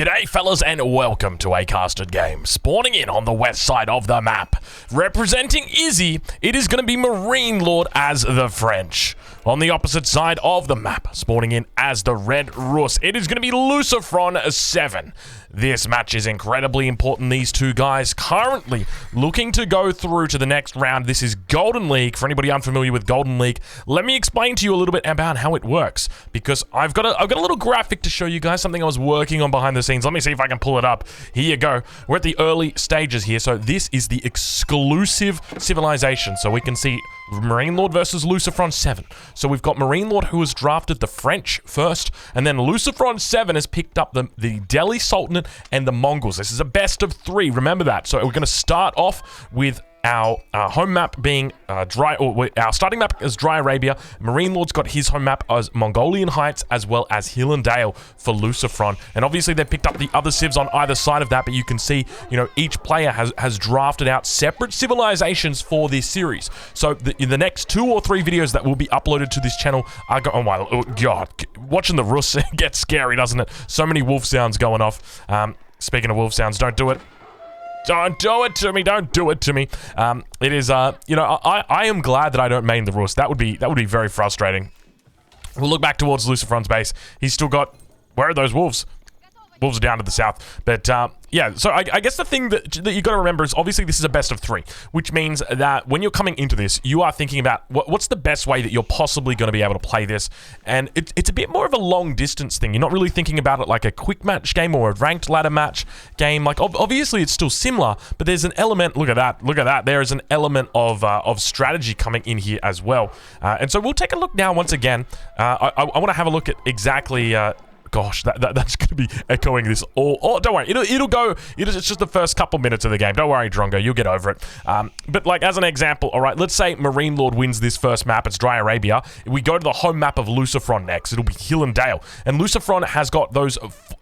G'day fellas and welcome to A Casted Game. Spawning in on the west side of the map. Representing Izzy, it is going to be MarineLord as the French. On the opposite side of the map, spawning in as the Red Russ, it is going to be Lucifron 7. This match is incredibly important. These two guys currently looking to go through to the next round. This is Golden League. For anybody unfamiliar with Golden League, let me explain to you a little bit about how it works, because I've got a little graphic to show you guys, something I was working on behind the scenes. Let me see if I can pull it up. Here you go. We're at the early stages here. So this is the exclusive civilization. So we can see MarineLord versus Lucifron 7. So we've got MarineLord, who has drafted the French first, and then Lucifron 7 has picked up the Delhi Sultanate and the Mongols. This is a best of 3. Remember that. So we're going to start off with our home map being our starting map is Dry Arabia. MarineLord's got his home map as Mongolian Heights, as well as Hill and Dale for Lucifron. And obviously they picked up the other civs on either side of that, but you can see, you know, each player has drafted out separate civilizations for this series. So in the next 2 or 3 videos that will be uploaded to this channel, oh my god, watching the Rus gets scary, doesn't it? So many wolf sounds going off. Speaking of wolf sounds, don't do it. Don't do it to me. Don't do it to me. It is, you know, I am glad that I don't main the Rus. That would be very frustrating. We'll look back towards Lucifron's base. He's still got, where are those wolves? Wolves are down to the south. But, yeah, so I guess the thing that you got to remember is obviously this is a best of 3, which means that when you're coming into this, you are thinking about what's the best way that you're possibly going to be able to play this. And it's a bit more of a long distance thing. You're not really thinking about it like a quick match game or a ranked ladder match game. Like obviously it's still similar, but there's an element, look at that. There is an element of strategy coming in here as well. And so we'll take a look now once again. I want to have a look at exactly... Gosh, that's going to be echoing this all. Oh, don't worry. It's just the first couple minutes of the game. Don't worry, Drongo. You'll get over it. But like as an example, all right, let's say MarineLord wins this first map. It's Dry Arabia. We go to the home map of Lucifron next. It'll be Hill and Dale. And Lucifron has got those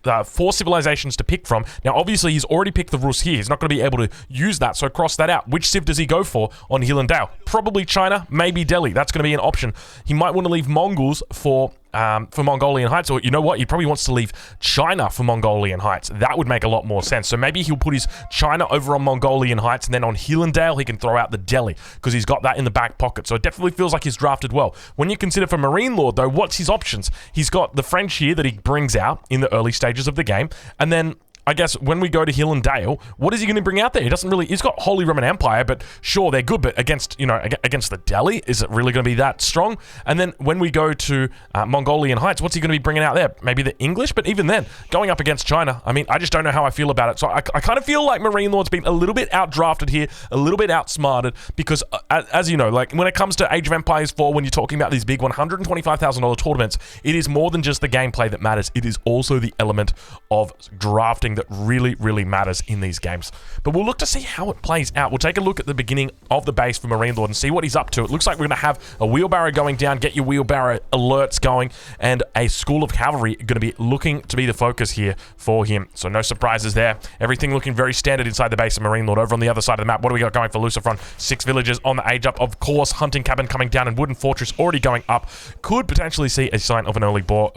4 civilizations to pick from. Now, obviously, he's already picked the Rus here. He's not going to be able to use that, so cross that out. Which civ does he go for on Hill and Dale? Probably China, maybe Delhi. That's going to be an option. He might want to leave Mongols for Mongolian Heights, or you know what, he probably wants to leave China for Mongolian Heights. That would make a lot more sense. So maybe he'll put his China over on Mongolian Heights, and then on Hill and Dale he can throw out the Delhi, because he's got that in the back pocket. So it definitely feels like he's drafted well. When you consider for MarineLord though, what's his options? He's got the French here that he brings out in the early stages of the game, and then I guess when we go to Hill and Dale, what is he going to bring out there? He doesn't really... He's got Holy Roman Empire, but sure, they're good, but against, you know, against the Delhi, is it really going to be that strong? And then when we go to Mongolian Heights, what's he going to be bringing out there? Maybe the English? But even then, going up against China, I mean, I just don't know how I feel about it. So I kind of feel like MarineLord's been a little bit outdrafted here, a little bit outsmarted, because as you know, like when it comes to Age of Empires 4, when you're talking about these big $125,000 tournaments, it is more than just the gameplay that matters. It is also the element of drafting that really matters in these games. But we'll look to see how it plays out. We'll take a look at the beginning of the base for MarineLord and see what he's up to. It looks like we're going to have a wheelbarrow going down, get your wheelbarrow alerts going, and a school of cavalry going to be looking to be the focus here for him. So no surprises there. Everything looking very standard inside the base of MarineLord. Over on the other side of the map, what do we got going for Lucifron? 6 villages on the age up. Of course, hunting cabin coming down and wooden fortress already going up. Could potentially see a sign of an early boar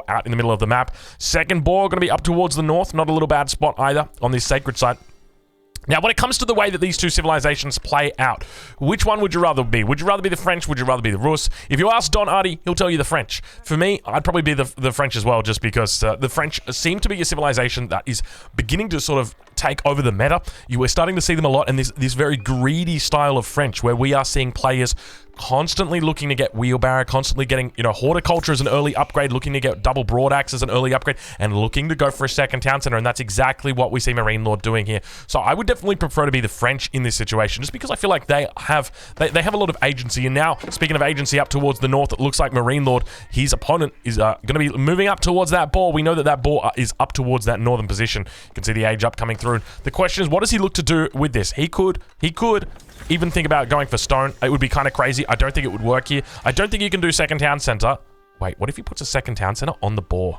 out in the middle of the map. Second boar going to be up towards the north. Not a little bad spot either on this sacred site. Now, when it comes to the way that these two civilizations play out, which one would you rather be? Would you rather be the French? Would you rather be the Rus? If you ask Don Artie, he'll tell you the French. For me, I'd probably be the French as well, just because the French seem to be a civilization that is beginning to sort of take over the meta. You are starting to see them a lot, and this very greedy style of French, where we are seeing players constantly looking to get wheelbarrow, constantly getting, you know, horticulture as an early upgrade, looking to get double broadaxe as an early upgrade, and looking to go for a second town center, and that's exactly what we see MarineLord doing here. So I would definitely prefer to be the French in this situation, just because I feel like they have a lot of agency. And now, speaking of agency up towards the north, it looks like MarineLord, his opponent, is going to be moving up towards that boar. We know that boar is up towards that northern position. You can see the age up coming through. The question is, what does he look to do with this? He could even think about going for stone. It would be kind of crazy. I don't think it would work here. I don't think you can do second town center. Wait, what if he puts a second town center on the boar?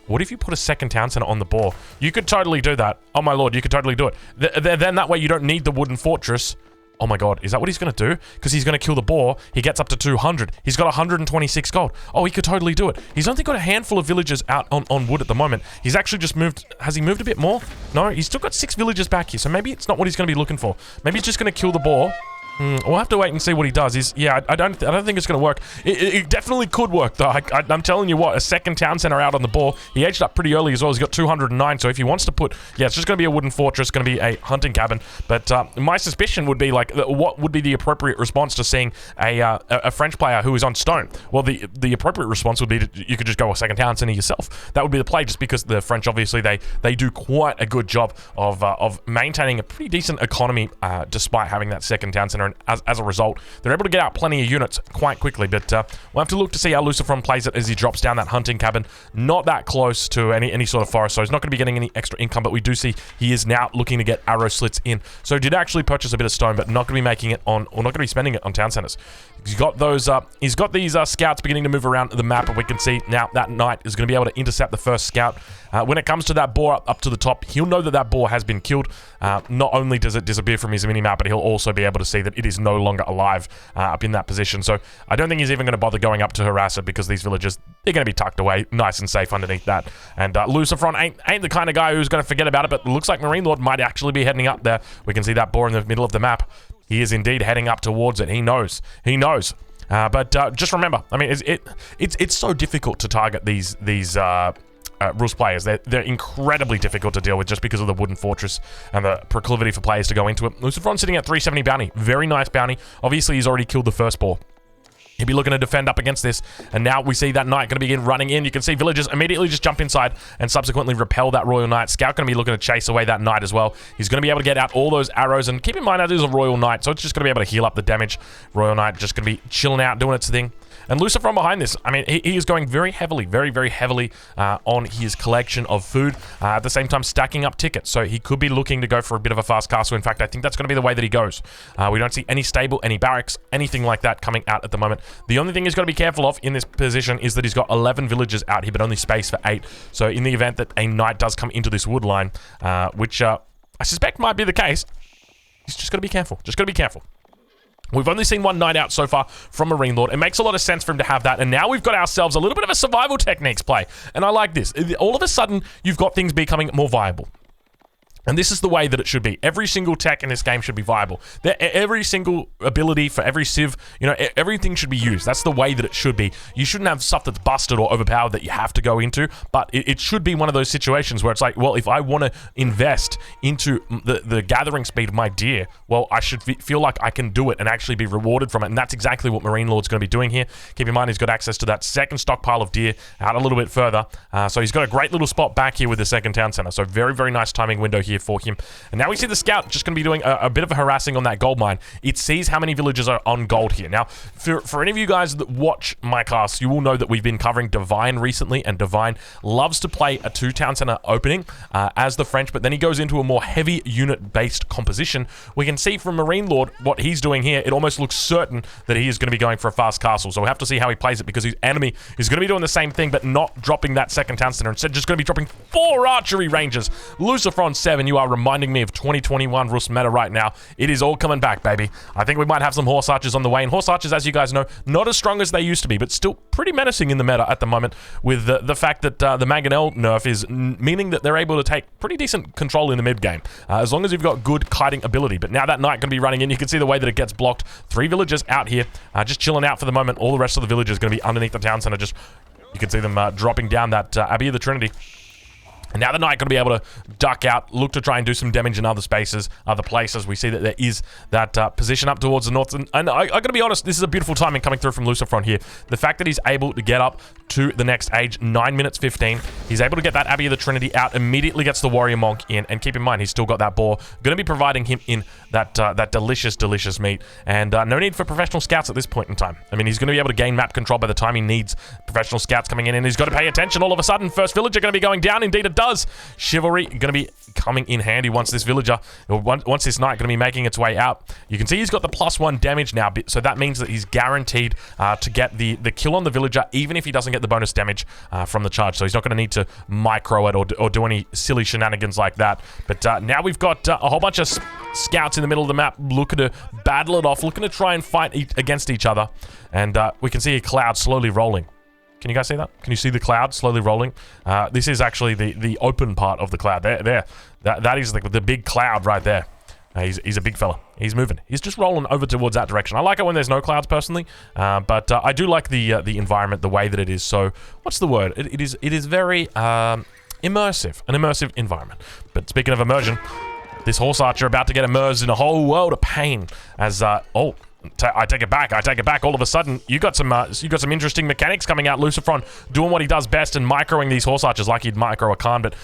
What if you put a second town center on the boar? You could totally do that. Oh my lord, you could totally do it. Then that way you don't need the wooden fortress. Oh my god, is that what he's going to do? Because he's going to kill the boar. He gets up to 200. He's got 126 gold. Oh, he could totally do it. He's only got a handful of villagers out on wood at the moment. He's actually just moved. Has he moved a bit more? No, he's still got 6 villagers back here. So maybe it's not what he's going to be looking for. Maybe he's just going to kill the boar. We'll have to wait and see what he does. Yeah, I don't think it's going to work. It definitely could work, though. I'm telling you what, a second town center out on the boar. He aged up pretty early as well. He's got 209, so if he wants to put... Yeah, it's just going to be a wooden fortress, going to be a hunting cabin. But my suspicion would be, like, what would be the appropriate response to seeing a French player who is on stone? Well, the appropriate response would be you could just go a second town center yourself. That would be the play, just because the French, obviously, they do quite a good job of maintaining a pretty decent economy despite having that second town center, and as a result, they're able to get out plenty of units quite quickly. But we'll have to look to see how Lucifron plays it as he drops down that hunting cabin. Not that close to any sort of forest, so he's not going to be getting any extra income, but we do see he is now looking to get arrow slits in. So he did actually purchase a bit of stone, but not going to be making it on, or not going to be spending it on town centers. He's got those, he's got these scouts beginning to move around the map, and we can see now that knight is going to be able to intercept the first scout. When it comes to that boar up to the top, he'll know that that boar has been killed. Not only does it disappear from his mini-map, but he'll also be able to see that it is no longer alive up in that position. So I don't think he's even going to bother going up to harass it, because these villagers, they're going to be tucked away nice and safe underneath that. And Lucifron ain't the kind of guy who's going to forget about it, but it looks like MarineLord might actually be heading up there. We can see that boar in the middle of the map. He is indeed heading up towards it. He knows. He knows. But just remember, I mean, it's so difficult to target these Rus players. They're incredibly difficult to deal with, just because of the wooden fortress and the proclivity for players to go into it. Lucifron sitting at 370 bounty. Very nice bounty. Obviously, he's already killed the first boar. He'll be looking to defend up against this, and now we see that knight going to begin running in. You can see villagers immediately just jump inside and subsequently repel that royal knight. Scout going to be looking to chase away that knight as well. He's going to be able to get out all those arrows, and keep in mind that is a royal knight, so it's just going to be able to heal up the damage. Royal knight just going to be chilling out, doing its thing. And Lucifron behind this, I mean, he is going very heavily, very heavily on his collection of food, at the same time stacking up tickets. So he could be looking to go for a bit of a fast castle. In fact, I think that's going to be the way that he goes. We don't see any stable, any barracks, anything like that coming out at the moment. The only thing he's got to be careful of in this position is that he's got 11 villagers out here, but only space for 8. So in the event that a knight does come into this wood line, which I suspect might be the case, he's just got to be careful. Just got to be careful. We've only seen one knight out so far from MarineLord. It makes a lot of sense for him to have that, and now we've got ourselves a little bit of a survival techniques play, and I like this. All of a sudden, you've got things becoming more viable. And this is the way that it should be. Every single tech in this game should be viable. Every single ability for every civ, you know, everything should be used. That's the way that it should be. You shouldn't have stuff that's busted or overpowered that you have to go into, but it should be one of those situations where it's like, well, if I want to invest into the gathering speed of my deer, well, I should feel like I can do it and actually be rewarded from it, and that's exactly what MarineLord's going to be doing here. Keep in mind, he's got access to that second stockpile of deer out a little bit further, so he's got a great little spot back here with the second town center, so very nice timing window here for him. And now we see the scout just going to be doing a bit of a harassing on that gold mine. It sees how many villagers are on gold here. Now, for any of you guys that watch my cast, you will know that we've been covering Divine recently, and Divine loves to play a 2-town center opening as the French, but then he goes into a more heavy unit-based composition. We can see from MarineLord what he's doing here. It almost looks certain that he is going to be going for a fast castle, so we'll have to see how he plays it, because his enemy is going to be doing the same thing, but not dropping that second town center. Instead, just going to be dropping 4 archery ranges. Lucifron 7, you are reminding me of 2021 Rus meta right now. It is all coming back, baby. I think we might have some horse archers on the way, and horse archers, as you guys know, not as strong as they used to be, but still pretty menacing in the meta at the moment, with the fact that the Mangonel nerf is meaning that they're able to take pretty decent control in the mid game, as long as you've got good kiting ability. But now that knight going to be running in, you can see the way that it gets blocked. 3 villagers out here, just chilling out for the moment. All the rest of the villagers going to be underneath the town center. Just, you can see them dropping down that Abbey of the Trinity. And now the knight going to be able to duck out, look to try and do some damage in other spaces, other places. We see that there is that position up towards the north. And I got to be honest, this is a beautiful timing coming through from Lucifron here. The fact that he's able to get up to the next age, 9 minutes 15. He's able to get that Abbey of the Trinity out, immediately gets the Warrior Monk in. And keep in mind, he's still got that boar. Going to be providing him in that delicious meat. And no need for professional scouts at this point in time. I mean, he's going to be able to gain map control by the time he needs professional scouts coming in. And he's got to pay attention all of a sudden. First villager going to be going down. Indeed, it does. Chivalry going to be coming in handy once this villager, or once this knight going to be making its way out. You can see he's got the +1 damage now, so that means that he's guaranteed to get the kill on the villager, even if he doesn't get the bonus damage from the charge. So he's not going to need to micro it or do any silly shenanigans like that. But now we've got a whole bunch of scouts in the middle of the map looking to battle it off, looking to try and fight against each other. And we can see a cloud slowly rolling. Can you guys see that? Can you see the cloud slowly rolling? This is actually the open part of the cloud. There. That is the big cloud right there. He's a big fella. He's moving. He's just rolling over towards that direction. I like it when there's no clouds personally, but I do like the environment, the way that it is. So, what's the word? It is very immersive, an immersive environment. But speaking of immersion, this horse archer about to get immersed in a whole world of pain. As I take it back. All of a sudden, you got some interesting mechanics coming out. Lucifron doing what he does best and microing these horse archers like he'd micro a Khan, but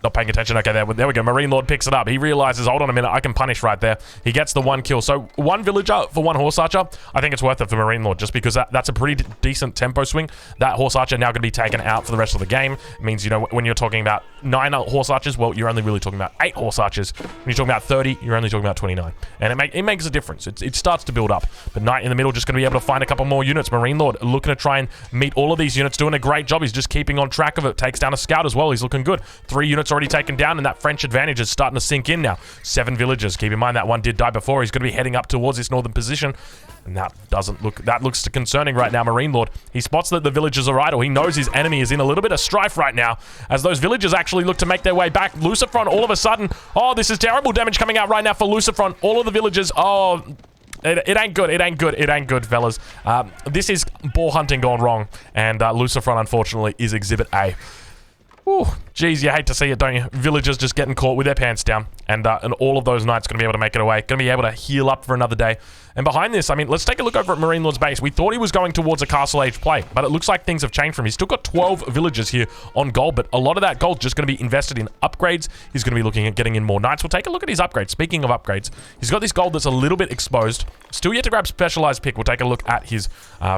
not paying attention. Okay, there we go. MarineLord picks it up. He realizes, hold on a minute, I can punish right there. He gets the 1 kill. So 1 villager for 1 horse archer. I think it's worth it for MarineLord, just because that's a pretty decent tempo swing. That horse archer now going to be taken out for the rest of the game. It means, you know, when you're talking about 9 horse archers, well, you're only really talking about 8 horse archers. When you're talking about 30, you're only talking about 29. And it makes a difference. It starts to build up. But Knight in the middle just going to be able to find a couple more units. MarineLord looking to try and meet all of these units, doing a great job. He's just keeping on track of it. Takes down a scout as well. He's looking good. 3 units already taken down, and that French advantage is starting to sink in now. 7 villagers. Keep in mind that one did die before. He's going to be heading up towards this northern position. And that looks concerning right now. MarineLord, he spots that the villagers are idle. He knows his enemy is in a little bit of strife right now, as those villagers actually look to make their way back. Lucifron, all of a sudden, oh, this is terrible damage coming out right now for Lucifron. All of the villagers, oh, it ain't good. It ain't good, fellas. This is boar hunting gone wrong, and Lucifron, unfortunately, is Exhibit A. Ooh, geez, you hate to see it, don't you? Villagers just getting caught with their pants down, and all of those knights going to be able to make it away, going to be able to heal up for another day. And behind this, I mean, let's take a look over at MarineLord's base. We thought he was going towards a Castle Age play, but it looks like things have changed for him. He's still got 12 villagers here on gold, but a lot of that gold just going to be invested in upgrades. He's going to be looking at getting in more knights. We'll take a look at his upgrades. Speaking of upgrades, he's got this gold that's a little bit exposed. Still yet to grab specialized pick. We'll take a look at his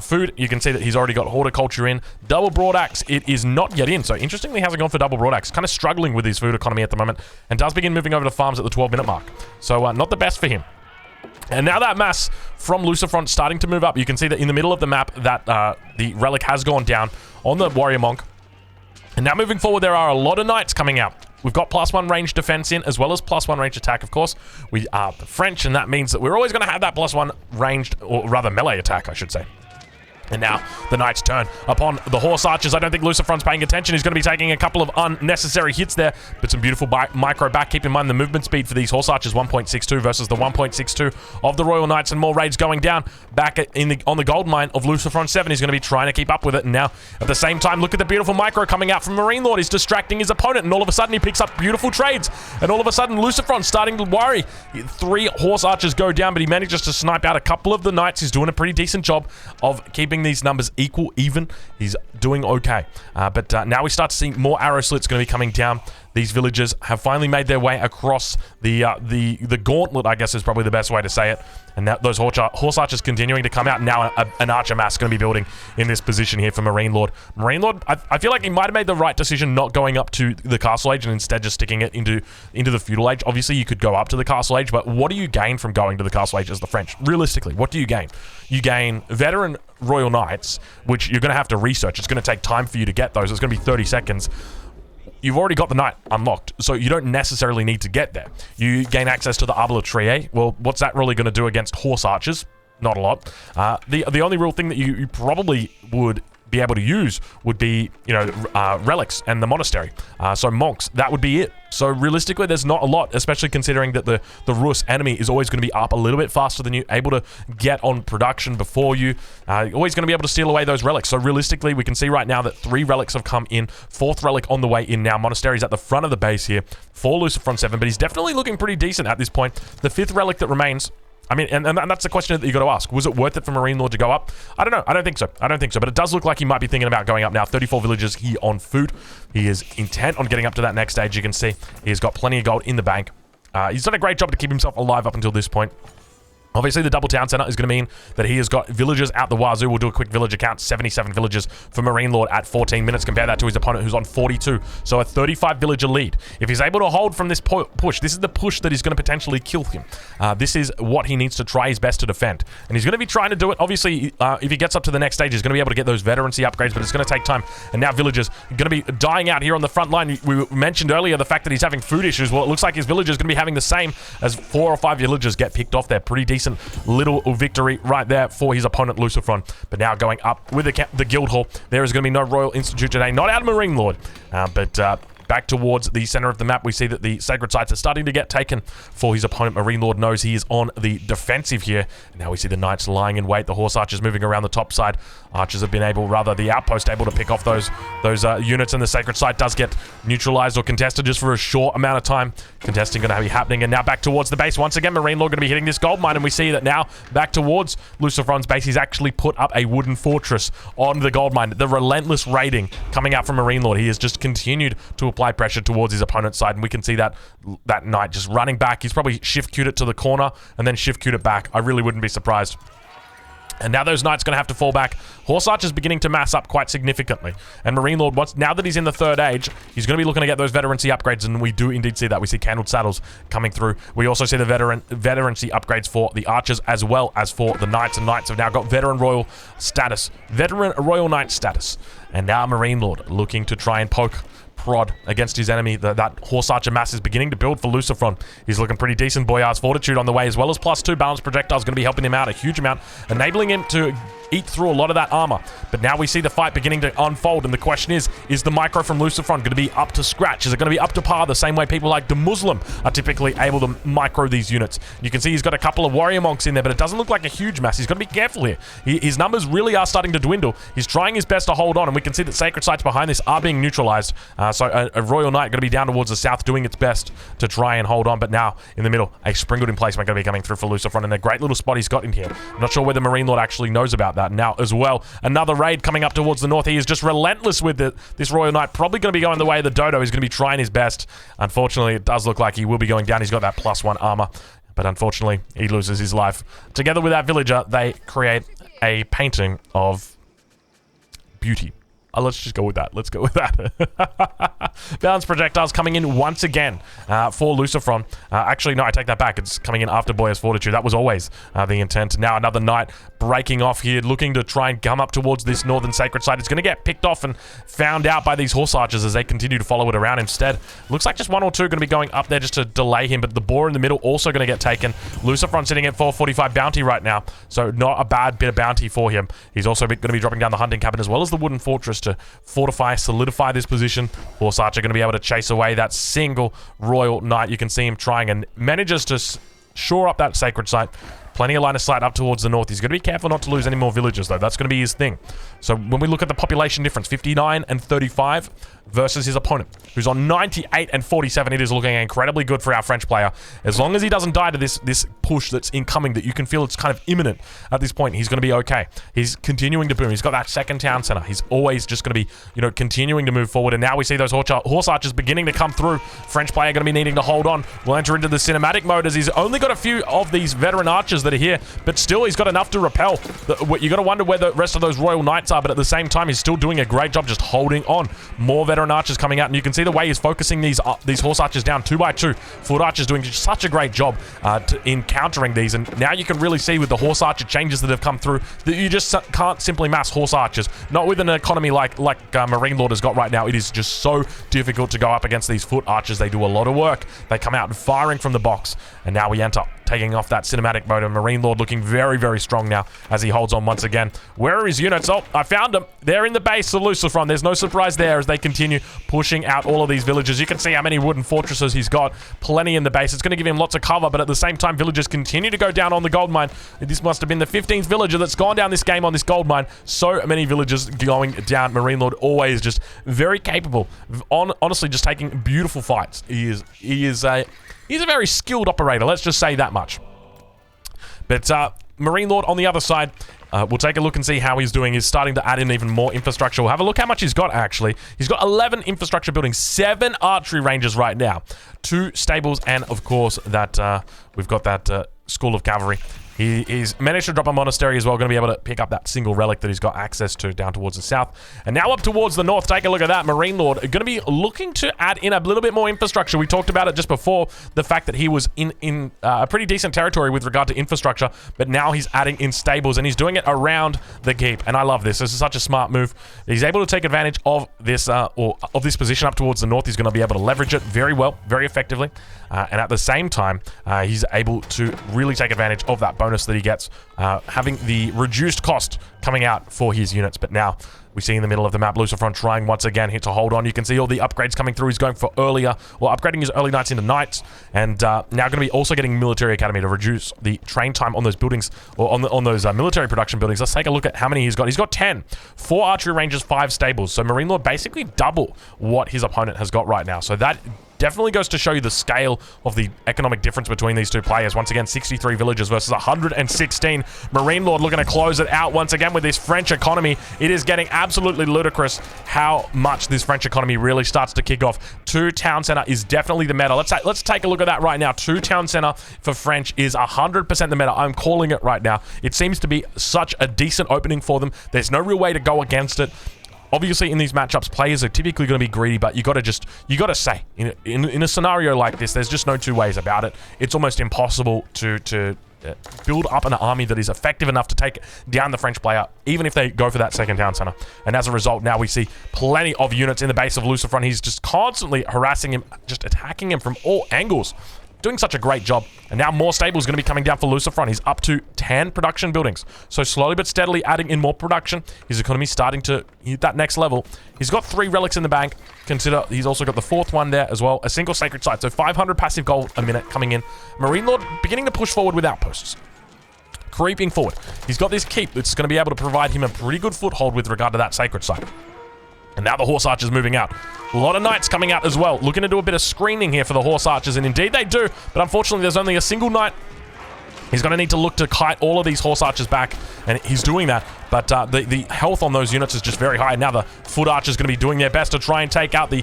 food. You can see that he's already got horticulture in. Double broadaxe, it is not yet in. So interestingly, he hasn't gone for double broadaxe. Kind of struggling with his food economy at the moment, and does begin moving over to farms at the 12-minute mark. So not the best for him. And now that mass from Lucifron starting to move up. You can see that in the middle of the map that the relic has gone down on the warrior monk. And now moving forward, there are a lot of knights coming out. We've got +1 range defense in, as well as +1 range attack, of course. We are the French, and that means that we're always going to have that +1 ranged, or rather melee attack, I should say. And now the knights turn upon the horse archers. I don't think Lucifron's paying attention. He's going to be taking a couple of unnecessary hits there, but some beautiful micro back. Keep in mind the movement speed for these horse archers, 1.62 versus the 1.62 of the Royal Knights, and more raids going down back on the gold mine of Lucifron 7. He's going to be trying to keep up with it. And now, at the same time, look at the beautiful micro coming out from MarineLord. He's distracting his opponent, and all of a sudden he picks up beautiful trades. And all of a sudden, Lucifron's starting to worry. 3 horse archers go down, but he manages to snipe out a couple of the knights. He's doing a pretty decent job of keeping these numbers equal, even. He's doing okay. But now we start to see more arrow slits going to be coming down. These villagers have finally made their way across the gauntlet, I guess is probably the best way to say it. And now those horse archers continuing to come out. Now an archer mass going to be building in this position here for MarineLord. MarineLord, I feel like he might have made the right decision not going up to the Castle Age and instead just sticking it into the Feudal Age. Obviously, you could go up to the Castle Age, but what do you gain from going to the Castle Age as the French? Realistically, what do you gain? You gain veteran Royal Knights, which you're going to have to research. It's going to take time for you to get those. It's going to be 30 seconds. You've already got the knight unlocked, so you don't necessarily need to get there. You gain access to the Arbalatrier. Well, what's that really going to do against horse archers? Not a lot. The only real thing that you probably would be able to use would be, you know, relics and the monastery. So monks, that would be it. So realistically, there's not a lot, especially considering that the Rus enemy is always going to be up a little bit faster than you, able to get on production before you. Always going to be able to steal away those relics. So realistically, we can see right now that 3 relics have come in. 4th relic on the way in now. Monastery's at the front of the base here for Lucifron 7, but he's definitely looking pretty decent at this point. The 5th relic that remains, I mean, and that's the question that you got to ask. Was it worth it for MarineLord to go up? I don't know. I don't think so. But it does look like he might be thinking about going up now. 34 villagers here on food. He is intent on getting up to that next stage. You can see he's got plenty of gold in the bank. He's done a great job to keep himself alive up until this point. Obviously, the double town center is going to mean that he has got villagers out the wazoo. We'll do a quick villager count. 77 villagers for MarineLord at 14 minutes. Compare that to his opponent who's on 42. So a 35 villager lead. If he's able to hold from this push, this is the push that is going to potentially kill him. This is what he needs to try his best to defend. And he's going to be trying to do it. Obviously, if he gets up to the next stage, he's going to be able to get those veterancy upgrades, but it's going to take time. And now villagers are going to be dying out here on the front line. We mentioned earlier the fact that he's having food issues. Well, it looks like his villagers are going to be having the same as 4 or 5 villagers get picked off there. Pretty decent little victory right there for his opponent, Lucifron. But now going up with the guild hall, there is going to be no Royal Institute today. Not out of MarineLord, but back towards the center of the map, we see that the sacred sites are starting to get taken for his opponent. MarineLord knows he is on the defensive here. And now we see the knights lying in wait. The horse archers moving around the top side. Archers have been able, rather the outpost, able to pick off those units, and the sacred site does get neutralized or contested just for a short amount of time. Contesting going to be happening, and now back towards the base. Once again, MarineLord going to be hitting this gold mine, and we see that now back towards Lucifron's base, he's actually put up a wooden fortress on the gold mine. The relentless raiding coming out from MarineLord. He has just continued to apply pressure towards his opponent's side, and we can see that knight just running back. He's probably shift queued it to the corner and then shift queued it back. I really wouldn't be surprised. And now those knights going to have to fall back. Horse archers beginning to mass up quite significantly. And MarineLord, now that he's in the third age, he's going to be looking to get those veterancy upgrades, and we do indeed see that. We see candled saddles coming through. We also see the veterancy upgrades for the archers as well as for the knights, and knights have now got veteran royal status. Veteran royal knight status. And now MarineLord looking to try and prod against his enemy. That horse archer mass is beginning to build for Lucifron. He's looking pretty decent. Boyar's fortitude on the way, as well as +2 balanced projectiles, going to be helping him out a huge amount, enabling him to eat through a lot of that armor. But now we see the fight beginning to unfold, and the question is the micro from Lucifron going to be up to scratch? Is it going to be up to par, the same way people like the Muslim are typically able to micro these units? You can see he's got a couple of warrior monks in there, but it doesn't look like a huge mass. He's got to be careful here. His numbers really are starting to dwindle. He's trying his best to hold on, and we can see that sacred sites behind this are being neutralized. So a royal knight going to be down towards the south, doing its best to try and hold on. But now in the middle, a sprinkled emplacement going to be coming through for Lucifron, and a great little spot he's got in here. I'm not sure whether MarineLord actually knows about that now as well. Another raid coming up towards the north. He is just relentless with this royal knight, probably going to be going the way of the dodo. He's going to be trying his best. Unfortunately, it does look like he will be going down. He's got that +1 armor, but unfortunately he loses his life. Together with that villager, they create a painting of beauty. Let's just go with that. Let's go with that. Balanced projectiles coming in once again for Lucifron. Actually, no, I take that back. It's coming in after Boyar's fortitude. That was always the intent. Now another knight breaking off here, looking to try and come up towards this northern sacred site. It's going to get picked off and found out by these horse archers as they continue to follow it around instead. Looks like just 1 or 2 going to be going up there just to delay him, but the boar in the middle also going to get taken. Lucifron sitting at 445 bounty right now, so not a bad bit of bounty for him. He's also going to be dropping down the hunting cabin as well as the wooden fortress to fortify, solidify this position. Horse archer going to be able to chase away that single royal knight. You can see him trying and manages to shore up that sacred site. Plenty of line of sight up towards the north. He's going to be careful not to lose any more villagers, though. That's going to be his thing. So when we look at the population difference, 59 and 35 versus his opponent, who's on 98 and 47, it is looking incredibly good for our French player. As long as he doesn't die to this push that's incoming, that you can feel it's kind of imminent at this point, he's going to be okay. He's continuing to boom. He's got that second town center. He's always just going to be, continuing to move forward. And now we see those horse archers beginning to come through. French player going to be needing to hold on. We'll enter into the cinematic mode as he's only got a few of these veteran archers that are here, but still he's got enough to repel. You got to wonder where the rest of those royal knights are, but at the same time he's still doing a great job just holding on. More veteran archers coming out, and you can see the way he's focusing these horse archers down 2 by 2. Foot archers doing such a great job in countering these, and now you can really see with the horse archer changes that have come through that you just can't simply mass horse archers. Not with an economy like MarineLord has got right now. It is just so difficult to go up against these foot archers. They do a lot of work. They come out and firing from the box, and now we enter taking off that cinematic mode, and MarineLord looking very, very strong now as he holds on once again. Where are his units? Oh, I found them. They're in the base of Lucifron. There's no surprise there as they continue pushing out all of these villagers. You can see how many wooden fortresses he's got. Plenty in the base. It's going to give him lots of cover, but at the same time, villagers continue to go down on the gold mine. This must have been the 15th villager that's gone down this game on this gold mine. So many villagers going down. MarineLord always just very capable. Honestly, just taking beautiful fights. He's a very skilled operator, let's just say that much. But MarineLord on the other side, we'll take a look and see how he's doing. He's starting to add in even more infrastructure. We'll have a look how much he's got, actually. He's got 11 infrastructure buildings, 7 archery ranges right now, 2 stables, and of course that we've got that School of Cavalry. He's managed to drop a monastery as well. Going to be able to pick up that single relic that he's got access to down towards the south. And now up towards the north. Take a look at that. Marine Lord going to be looking to add in a little bit more infrastructure. We talked about it just before, the fact that he was in a pretty decent territory with regard to infrastructure, but now he's adding in stables, and he's doing it around the keep. And I love this. This is such a smart move. He's able to take advantage of this of this position up towards the north. He's going to be able to leverage it very well, very effectively. And at the same time, he's able to really take advantage of that bonus that he gets, having the reduced cost coming out for his units. But now we see in the middle of the map, Lucifron trying once again here to hold on. You can see all the upgrades coming through. He's going for upgrading his early knights into knights, and now going to be also getting military academy to reduce the train time on those buildings, or on those military production buildings. Let's take a look at how many he's got. He's got 10, 4 archery ranges, 5 stables. So Marine Lord basically double what his opponent has got right now. So that definitely goes to show you the scale of the economic difference between these two players. Once again, 63 villages versus 116. Marine Lord looking to close it out once again with this French economy. It is getting absolutely ludicrous how much this French economy really starts to kick off. 2 town center is definitely the meta. Let's take a look at that right now. 2 town center for French is 100% the meta. I'm calling it right now. It seems to be such a decent opening for them. There's no real way to go against it. Obviously, in these matchups, players are typically going to be greedy, but you got to say, in a scenario like this, there's just no two ways about it. It's almost impossible to build up an army that is effective enough to take down the French player, even if they go for that second town center. And as a result, now we see plenty of units in the base of Lucifron. He's just constantly harassing him, just attacking him from all angles. Doing such a great job. And now more stables going to be coming down for Lucifron. He's up to 10 production buildings. So slowly but steadily adding in more production. His economy starting to hit that next level. He's got 3 relics in the bank. Consider he's also got the 4th one there as well. A single sacred site. So 500 passive gold a minute coming in. Marine Lord beginning to push forward with outposts. Creeping forward. He's got this keep that's going to be able to provide him a pretty good foothold with regard to that sacred site. And now the horse archers moving out. A lot of knights coming out as well. Looking to do a bit of screening here for the horse archers. And indeed they do. But unfortunately, there's only a single knight. He's going to need to look to kite all of these horse archers back. And he's doing that. But the health on those units is just very high. Now the foot archers are going to be doing their best to try and take out the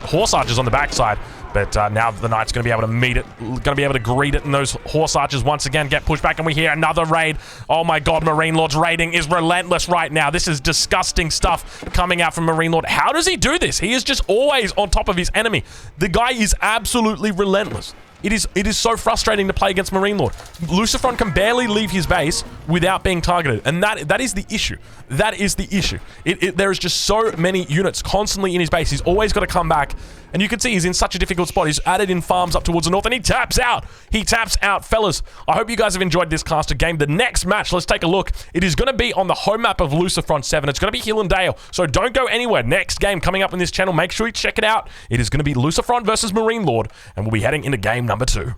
horse archers on the backside. But now the knight's going to be able to meet it, going to be able to greet it, and those horse archers once again get pushed back, and we hear another raid. Oh my god, Marine Lord's raiding is relentless right now. This is disgusting stuff coming out from Marine Lord. How does he do this? He is just always on top of his enemy. The guy is absolutely relentless. It is so frustrating to play against Marine Lord. Lucifron can barely leave his base without being targeted, and that is the issue. That is the issue. There is just so many units constantly in his base. He's always got to come back, and you can see he's in such a difficult spot. He's added in farms up towards the north, and he taps out. He taps out, fellas. I hope you guys have enjoyed this casted game. The next match, let's take a look. It is going to be on the home map of Lucifron 7. It's going to be Hill and Dale, so don't go anywhere. Next game coming up on this channel. Make sure you check it out. It is going to be Lucifron versus Marine Lord, and we'll be heading into game number 2.